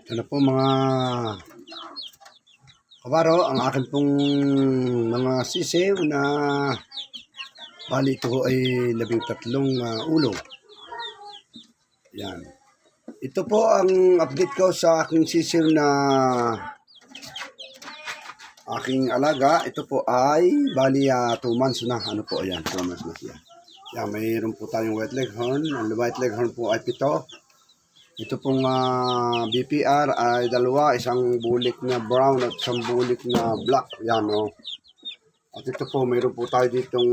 Ito na po mga kabaro, ang akin pong mga sisiw na bali ito ay 13 ulo. Yan. Ito po ang update ko sa aking sisiw na aking alaga. Ito po ay bali 2 months na. Ano po, ayan, 2 months na siya. Yan, mayroon po tayong white leghorn. Ang white leghorn po ay 7. Ito pong BPR ay 2, isang bulik na brown at isang bulik na black. Yan, oh. At ito po, mayroon po tayo ditong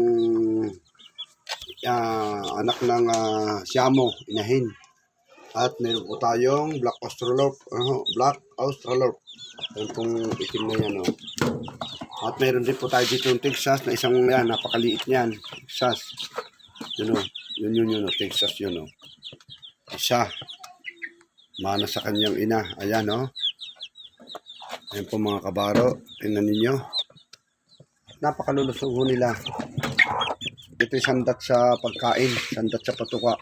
anak ng Siamo, inahin. At mayroon po tayong black Australorp. Yan pong itim na yan, oh. At mayroon din po tayo ditong Texas na isang yan, napakaliit niyan. Texas. Yun, oh. Yun, oh. Texas yun, oh. Isa. Mana sa kanyang ina. Ayan, oh. Ayan po mga kabaro. Tingnan ninyo. Napakalulusog nila. Ito yung sandat sa pagkain. Sandat sa patuka.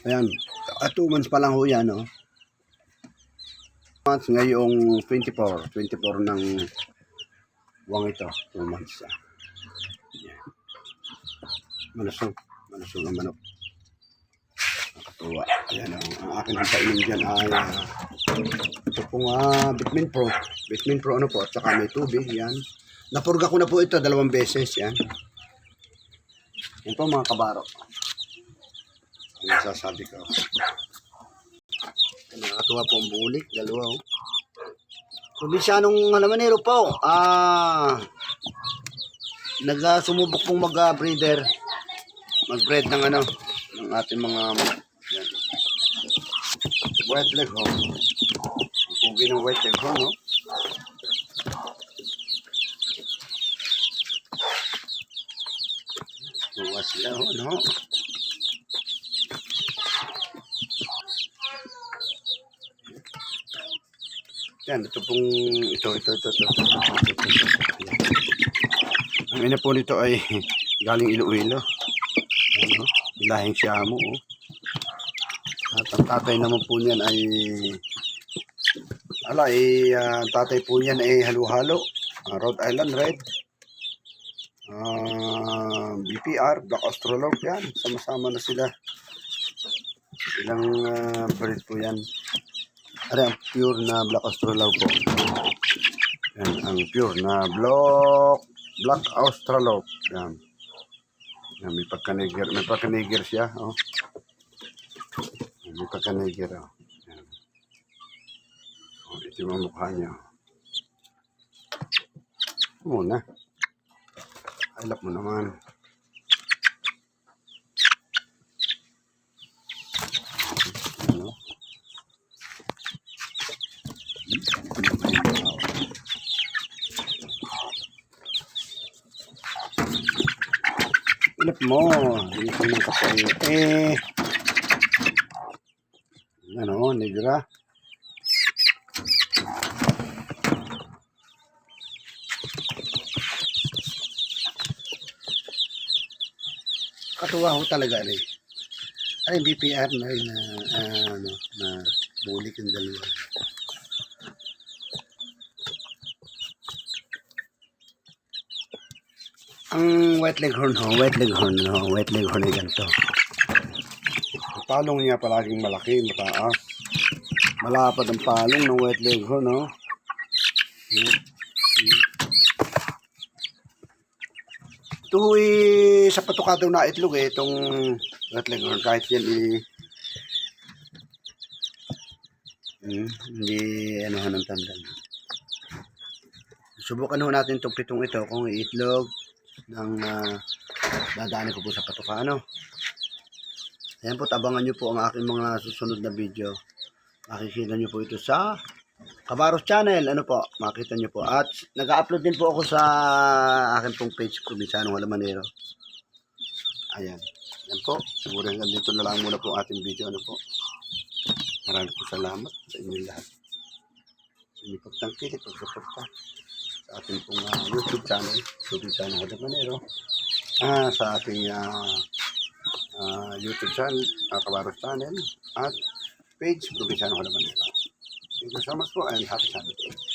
Ayan. 2 months pa lang ho yan, oh. Months ngayong 24 ng wang ito. 2 months. Ayan. Malusog ang manok. Nakatuwa. Ayan, ang aking kainin dyan ay ito pong Bitmin Pro. Bitmin Pro ano po, at saka may tubig. Yan. Napurga ko na po ito 2 beses. Yan. Yan po mga kabaro. Ang nasasabi ko. Nakatuwa po ang bulik. 2, oh. Probinsyanong Lamanero po. Nagsumubok pong mag-breeder. Mag-breed ng ng ating mga yan. White leghorn. Ang pugi ng white leghorn, no? Tuwa sila, oh, no? Yan, ito pong ito. Ang ina po nito ay galing Iloilo. Ano? Bilahing Siamo, oh. At ang tatay naman po niyan ay tatay po niyan ay halo-halo. Rhode Island Red. BPR, Black Australorp yan. Sama-sama na sila. Ilang breed po yan. Ang pure na Black Australorp po. Yan, ang pure na Black Australorp. Yan. Yan, may pagka-Niger siya, oh. May pagka-Niger, oh. Yan. Oh, ito yung mukha niya. Muna. Hilap mo naman. Ano? Hilap mo. Hilap mo ng kapaite. Ano, negra. Katuwa ho talaga rin. Ay, BPR na rin na bulik yung 2. Ang white leghorn ay ganito. Ang palong niya palaging malaki, mataas. Malapad ang palong ng white leghorn, no? Ito sa patukado na itlog itong white leghorn. Kahit yan hindi ng tandaan. Subukan ho natin itong 7 ito kung itlog ng dadaanin ko po sa patuka, Ayan po, tabangan nyo po ang aking mga susunod na video. Makikita nyo po ito sa Kabaros Channel. Makita nyo po. At nag-upload din po ako sa aking pong page, Probinsyanong Lamanero. Ayan. Ayan po. Siguro hanggang dito na lang muna po ating video. Maraming po salamat sa inyo lahat. Hindi pagtangkilik, pagsuporta sa ating pong YouTube channel, Probinsyanong Lamanero. Sa ating YouTube channel, Kabaros Channel, at page, Probinsyanong Lamanero. Thank you so much po and happy Sunday.